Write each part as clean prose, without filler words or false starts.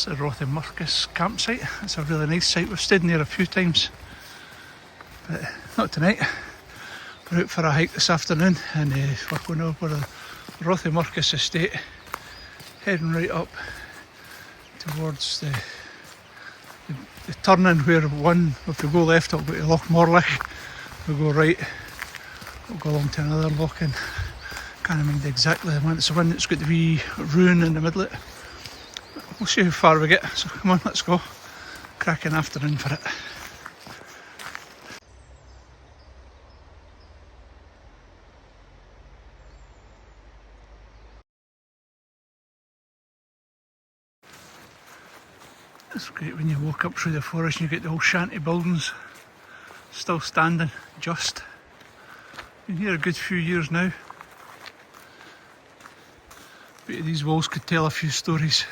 That's the Rothiemurchus campsite. It's a really nice site. We've stayed in there a few times, but not tonight. We're out for a hike this afternoon, and we're going over the Rothiemurchus estate, heading right up towards the turning where if we go left it'll go to Loch An Eilen, if we go right we'll go along to another loch, and can't remember exactly the one. It's the one that's got the wee ruin in the middle of it. We'll see how far we get, so come on, let's go. Cracking afternoon for it. It's great when you walk up through the forest and you get the old shanty buildings still standing, just. Been here a good few years now. But these walls could tell a few stories.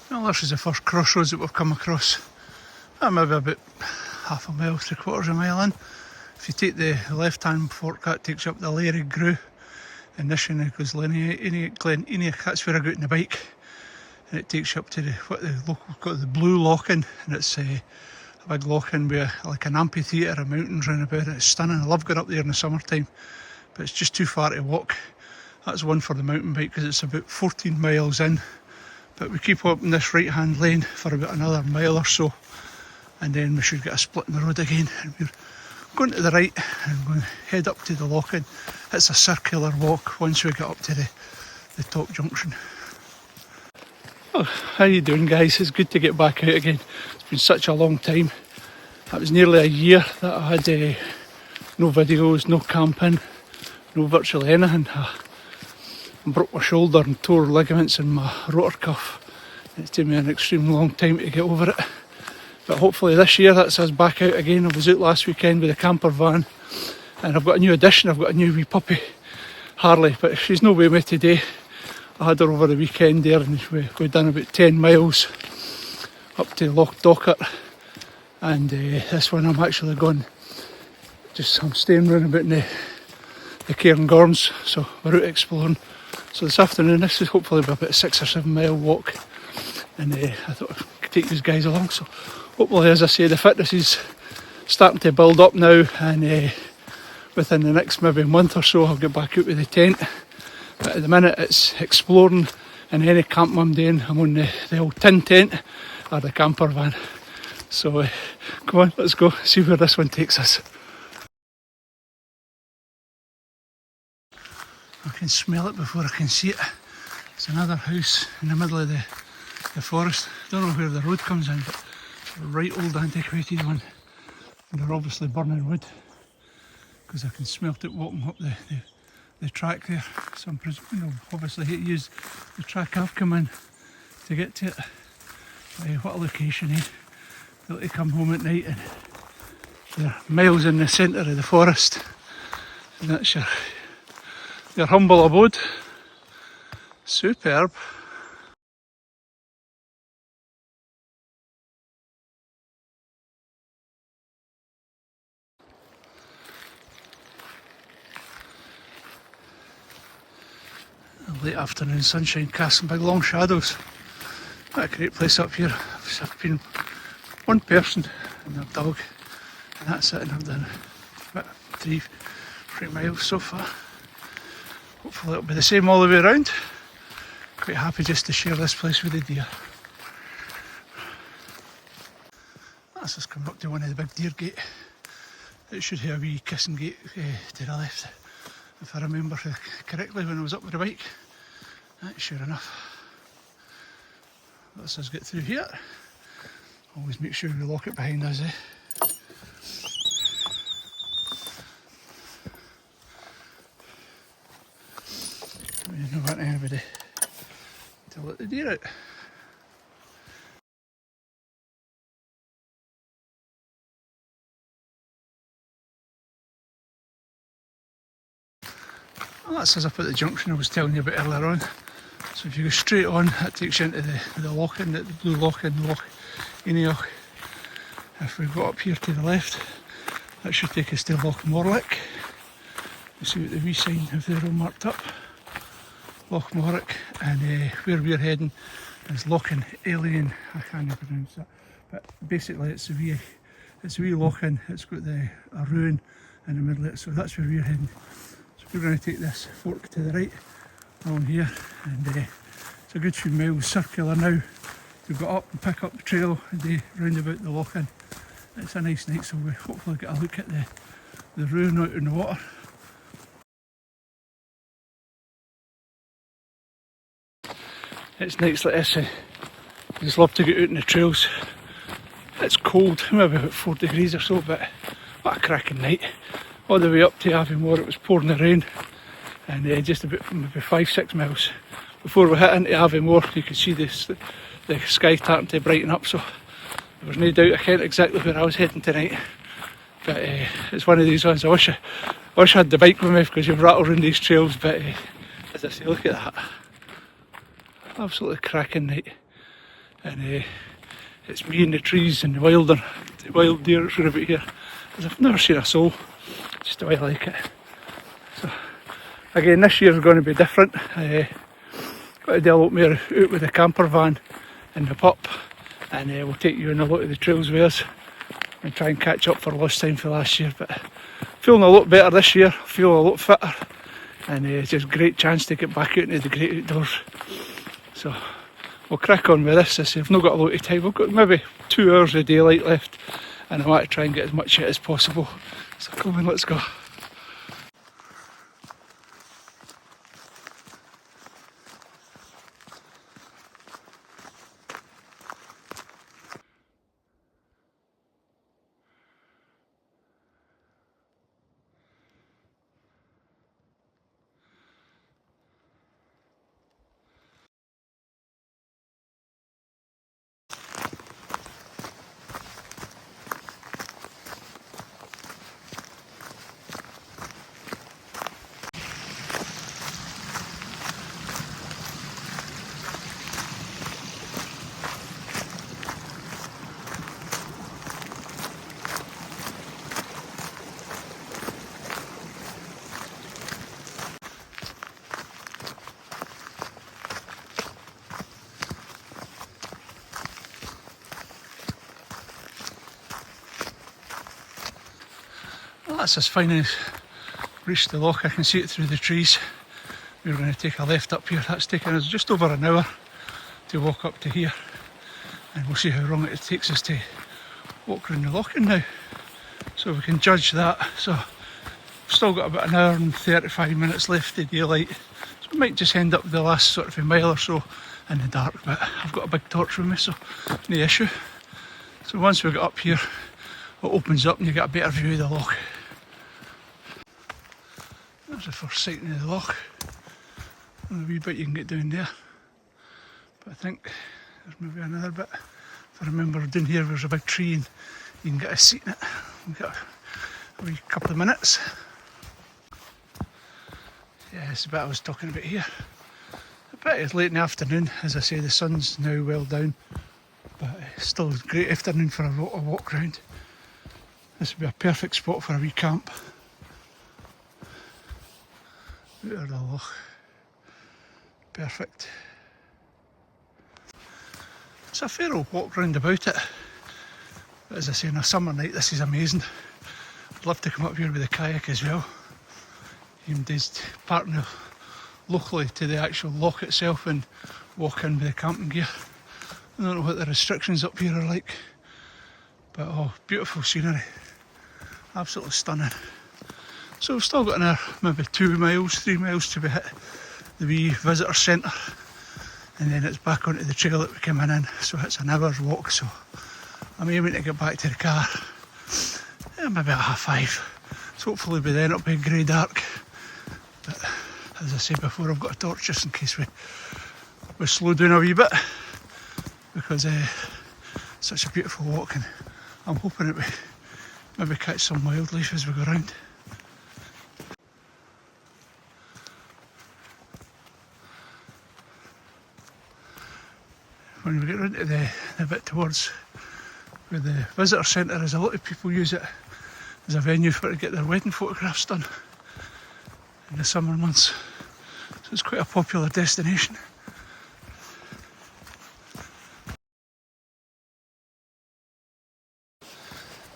Well, this is the first crossroads that we've come across. Maybe about half a mile, 3/4 of a mile in. If you take the left hand fork, that takes you up the Lairg Grew, and this one goes Glen Enoch. That's where I got on the bike, and it takes you up to what the local got the Blue Loch An, and it's a big loch in with like an amphitheatre of mountains round about it. It's stunning. I love going up there in the summertime, but it's just too far to walk. That's one for the mountain bike because it's about 14 miles in, but we keep up in this right hand lane for about another mile or so, and then we should get a split in the road again, and we're going to the right and we're going to head up to the Loch An. It's a circular walk once we get up to the top junction. Oh, how you doing, guys? It's good to get back out again. It's been such a long time. That was nearly a year that I had no videos, no camping, no virtually anything. I broke my shoulder and tore ligaments in my rotor cuff. It's taken me an extremely long time to get over it. But hopefully this year that's us back out again. I was out last weekend with a camper van, and I've got a new addition. I've got a new wee puppy, Harley, but she's no with me today. I had her over the weekend there, and we've done about 10 miles up to Loch Dockert, and this one I'm actually going, I'm staying round about in the Cairngorms, so we're out exploring. So this afternoon, this is hopefully about a 6 or 7 mile walk, and I thought I could take these guys along. So hopefully, as I say, the fitness is starting to build up now, and within the next maybe month or so I'll get back out with the tent. But at the minute it's exploring, and any camp I'm doing I'm on the old tin tent or the camper van. So come on, let's go see where this one takes us. I can smell it before I can see it. It's another house in the middle of the forest. Don't know where the road comes in, but a right old antiquated one, and they're obviously burning wood because I can smell it walking up the track there. So I'm presuming obviously had to use the track I've come in to get to it. What a location, eh? Be able to come home at night and you're miles in the centre of the forest, and that's your humble abode. Superb. Late afternoon sunshine casting big long shadows. What a great place up here. I've been one person and their dog, and that's it, and I've done about 3 miles so far. Hopefully it'll be the same all the way around. Quite happy just to share this place with the deer. That's just come up to one of the big deer gate. It should have a wee kissing gate to the left, if I remember correctly when I was up with the bike. Sure enough. Let's just get through here. Always make sure we lock it behind us, eh? We don't want anybody to let the deer out. Well, that's us up at the junction I was telling you about earlier on. So if you go straight on, that takes you into the Loch An, the Blue Loch An, Anyhow, if we go up here to the left, that should take us to Loch Morlick. You see what the wee sign if they're all marked up. Loch Morlick, and where we're heading is Loch An Eilen. I can't pronounce that, but basically it's a wee loch in. It's got a ruin in the middle of it, so that's where we're heading. So we're going to take this fork to the right along here, and it's a good few miles circular now to go up and pick up the trail and round about the loch in. It's a nice night, so we hopefully get a look at the ruin out in the water. It's nights like this, I just love to get out in the trails. It's cold, maybe about 4 degrees or so, but what a cracking night. All the way up to Aviemore it was pouring the rain, and just about maybe 5-6 miles before we hit into Aviemore you could see the sky starting to brighten up, so there was no doubt I kent exactly where I was heading tonight. But it's one of these ones, I wish I had the bike with me because you've rattled around these trails, but as I say, look at that. Absolutely cracking night, and it's me and the trees and the wild deer that's about here, because I've never seen a soul, just the way I like it. So again, this year's going to be different. Got to do a lot more out with the camper van and the pup, and we'll take you on a lot of the trails with us and try and catch up for lost time for last year. But feeling a lot better this year, feel a lot fitter, and it's just a great chance to get back out into the great outdoors. So we'll crack on with this. We've not got a lot of time. We've got maybe 2 hours of daylight left, and I want to try and get as much out as possible. So come on, let's go. Well, that's as fine as reached the loch. I can see it through the trees. We're going to take a left up here. That's taken us just over an hour to walk up to here, and we'll see how long it takes us to walk around the loch now, so we can judge that. So we've still got about an hour and 35 minutes left of daylight, so we might just end up the last sort of a mile or so in the dark, but I've got a big torch with me, so no issue. So once we get up here, it opens up and you get a better view of the loch. There's the first sighting of the loch. And a wee bit you can get down there, but I think there's maybe another bit. If I remember, down here there's a big tree and you can get a seat in it. We've got a wee couple of minutes. Yeah, it's the bit I was talking about here. A bit late in the afternoon, as I say, the sun's now well down, but still a great afternoon for a walk round. This would be a perfect spot for a wee camp. Out of the loch. Perfect. It's a fair old walk round about it. But as I say, on a summer night this is amazing. I'd love to come up here with a kayak as well. Even just partner locally to the actual loch itself and walk in with the camping gear. I don't know what the restrictions up here are like, but oh, beautiful scenery. Absolutely stunning. So we've still got another maybe 2 miles, 3 miles to be hit the wee visitor centre, and then it's back onto the trail that we came in, so it's an hour's walk. So I'm aiming to get back to the car maybe at 5:30, so hopefully by then it'll be grey dark. But as I said before, I've got a torch just in case we slow down a wee bit, because it's such a beautiful walk, and I'm hoping that we maybe catch some wildlife as we go round. when we get into the bit towards where the visitor centre is, a lot of people use it as a venue for to get their wedding photographs done in the summer months. So it's quite a popular destination.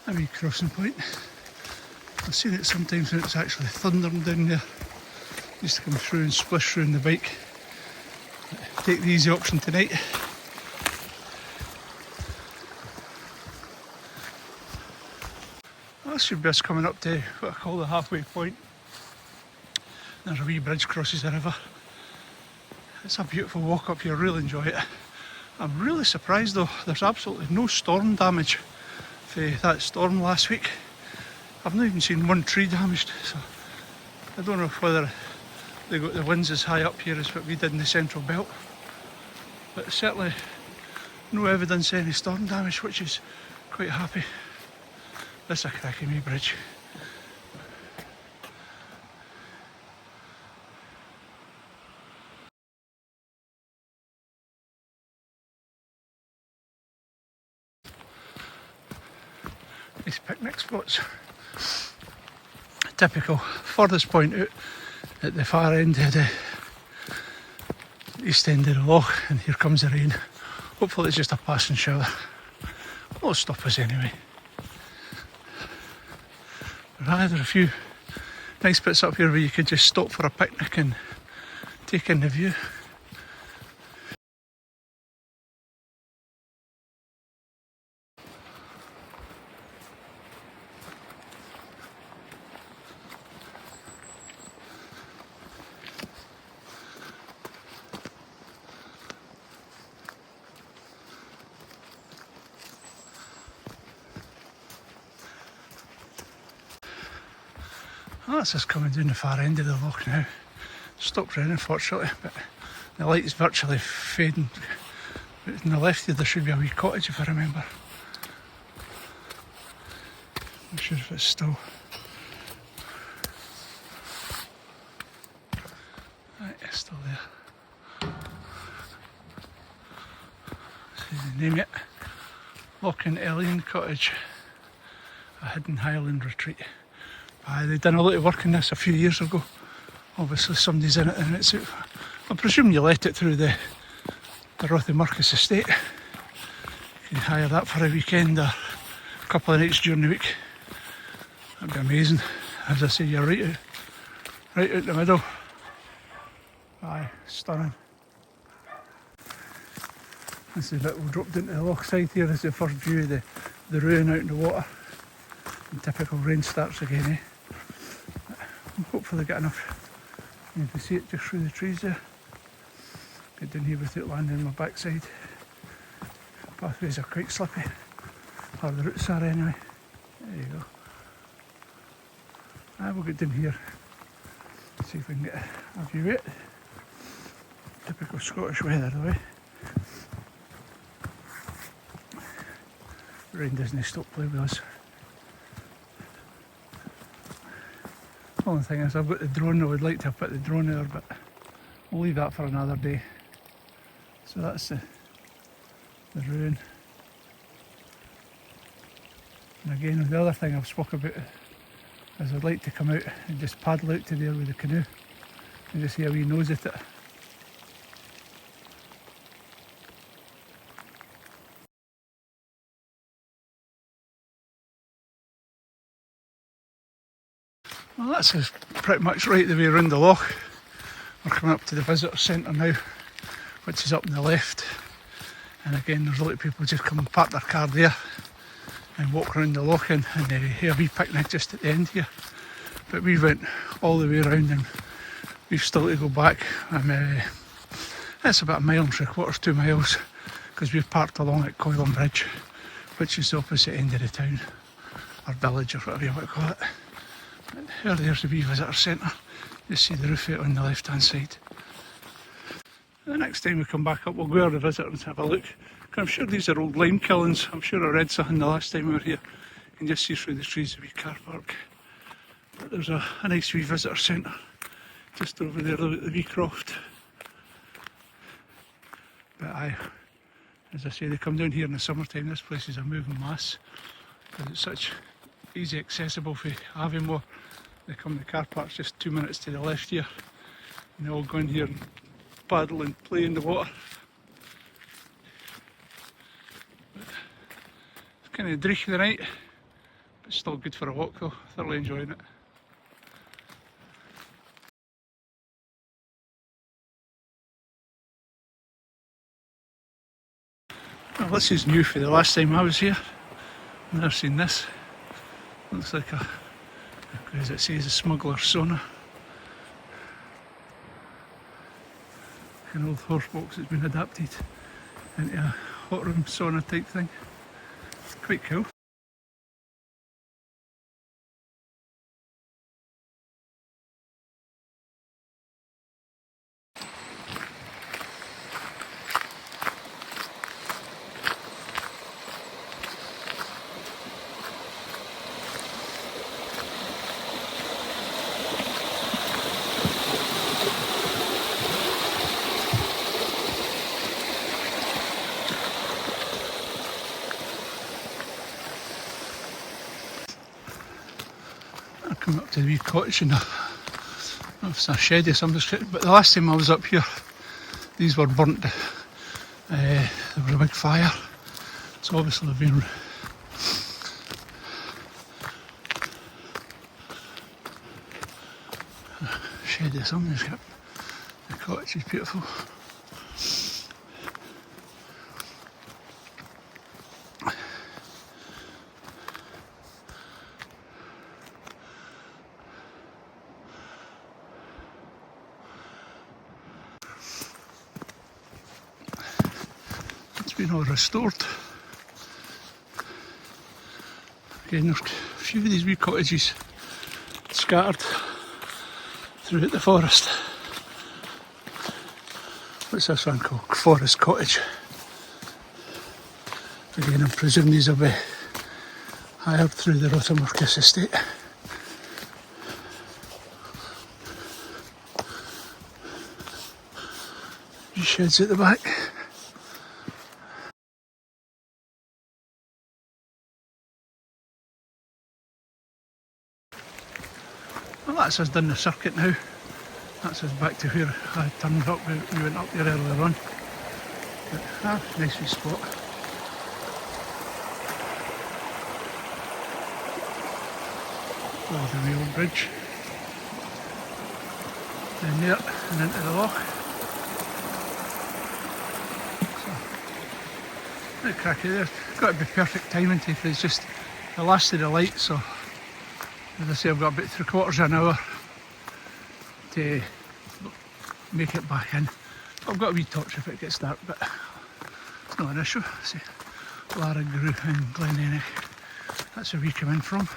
A wee crossing point. I've seen it sometimes when it's actually thundering down there. Used to come through and splish through on the bike. Take the easy option tonight. That should be us coming up to what I call the halfway point. There's a wee bridge crosses the river. It's a beautiful walk up here, really enjoy it. I'm really surprised though, there's absolutely no storm damage for that storm last week. I've not even seen one tree damaged, so I don't know whether they got the winds as high up here as what we did in the central belt. But certainly no evidence of any storm damage, which is quite happy. This is a cracking wee bridge. These picnic spots. Typical. Furthest point out at the far end of the east end of the loch, and here comes the rain. Hopefully it's just a passing shower. It'll stop us anyway. There's a few nice bits up here where you could just stop for a picnic and take in the view. That's us coming down the far end of the loch now. Stopped raining fortunately, but the light is virtually fading. But on the left here there should be a wee cottage if I remember. Not sure if it's still. Right, it's still there. See the name yet? Loch An Eilen cottage. A hidden Highland retreat. They'd done a lot of work on this a few years ago. Obviously somebody's in it and it's out. I presume you let it through the Rothiemurchus estate. You can hire that for a weekend or a couple of nights during the week. That'd be amazing. As I say, you're right out the middle. Aye, stunning. This is the bit we dropped into the Lochside here. This is the first view of the ruin out in the water. And typical rain starts again, eh? Hopefully get enough. You can see it just through the trees there. Get down here without landing on my backside. Pathways are quite slippy. Or the roots are anyway. There you go. We'll get down here. See if we can get a view of it. Typical Scottish weather though, eh? The rain doesn't stop playing with us. The only thing is I've got the drone. I would like to have put the drone there, but we'll leave that for another day. So that's the ruin. And again, the other thing I've spoke about is I'd like to come out and just paddle out to there with the canoe and just have a wee nose at it. Well, that's pretty much right the way around the loch. We're coming up to the visitor centre now, which is up on the left. And again, there's a lot of people just come and park their car there and walk around the loch and have a wee picnic just at the end here. But we went all the way around and we've still to go back. It's about 1.75 miles, 2 miles, because we've parked along at Eilein Bridge, which is the opposite end of the town, or village, or whatever you want to call it. Here, there's the wee visitor centre. You see the roof out on the left hand side. The next time we come back up, we'll go over the visit and have a look. I'm sure these are old lime kilns. I'm sure I read something the last time we were here. You can just see through the trees a wee car park. But there's a nice wee visitor centre just over there, look at the wee croft. But aye, As I say, they come down here in the summertime. This place is a moving mass because it's such easy accessible for Aviemore. They come, the car park's just 2 minutes to the left here, and they all go in here and paddle and play in the water. It's kind of dreich the night, but still good for a walk though. Thoroughly enjoying it. Well, this is new for the last time I was here. I've never seen this. Looks like a, as it says, a smuggler's sauna. An old horse box that's been adapted into a hot room sauna type thing. Quite cool. Coming up to the wee cottage and it's a shed of some description, but the last time I was up here these were burnt. There was a big fire, so obviously they've been shed of some description. The cottage is beautiful. Been all restored. Again, there's a few of these wee cottages scattered throughout the forest. What's this one called? Forest Cottage. Again, I'm presuming these will be hired through the Rothiemurchus estate. Sheds at the back. Well, that's us done the circuit now. That's us back to where I turned up. We went up there earlier on. But, nice wee spot. There's the wee old bridge. Down there and into the loch. So, quite cracky there. Got to be perfect timing to, it's just the last of the light, so as I say, I've got about 3/4 of an hour to make it back in. I've got a wee torch if it gets dark, but it's not an issue. See, Laragrew and Glenennick, that's where we come in from.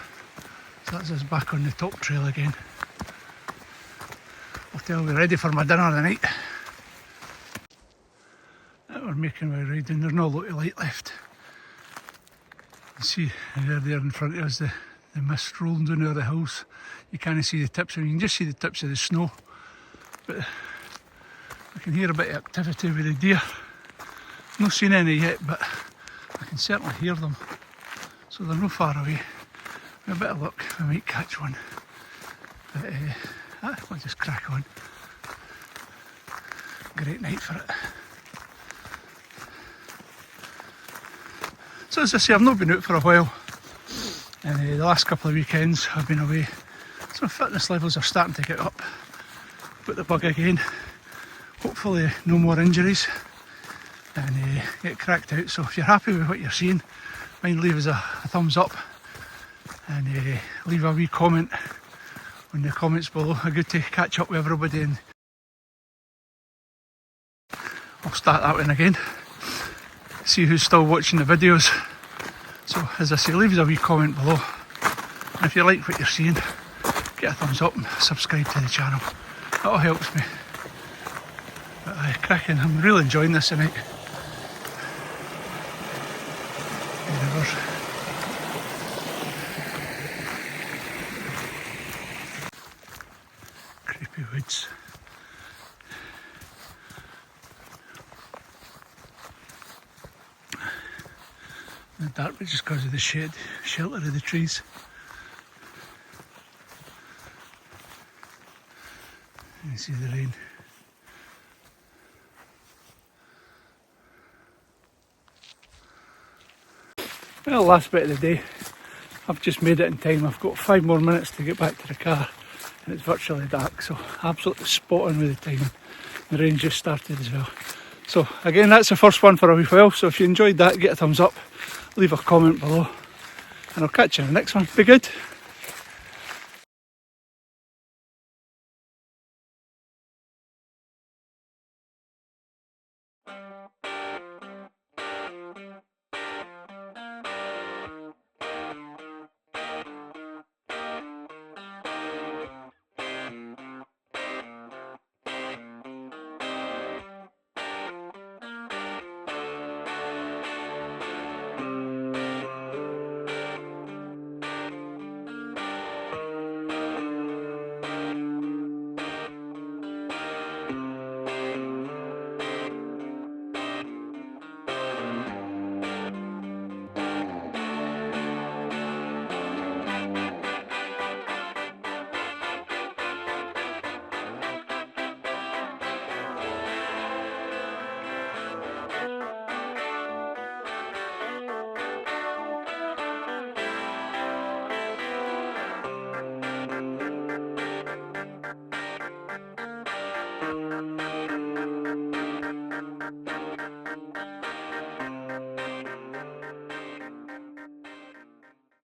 So that's us back on the top trail again. I'll tell you, we're ready for my dinner tonight. We're making our way right down, there's no lot of light left. You see there in front of us the mist rolling down over the hills. You can't see the tips, I mean, you can just see the tips of the snow, but I can hear a bit of activity with the deer. Not seen any yet, but I can certainly hear them, so they're not far away. With a bit of luck we might catch one, but we'll just crack on. Great night for it. So as I say, I've not been out for a while, and the last couple of weekends I've been away, so my fitness levels are starting to get up. Got the bug again, hopefully no more injuries, and get cracked out. So if you're happy with what you're seeing, mind leave us a thumbs up, and leave a wee comment on the comments below. Good to catch up with everybody, and I'll start that one again, see who's still watching the videos. So as I say, leave us a wee comment below, and if you like what you're seeing, get a thumbs up and subscribe to the channel. That all helps me. But cracking, I'm really enjoying this tonight. Creepy woods. dark, but just because of the shade, shelter of the trees. You can see the rain. Well, last bit of the day. I've just made it in time. I've got 5 more minutes to get back to the car and it's virtually dark, so absolutely spot on with the timing. The rain just started as well. So again, that's the first one for a wee while, so if you enjoyed that, get a thumbs up, leave a comment below, and I'll catch you in the next one. Be good.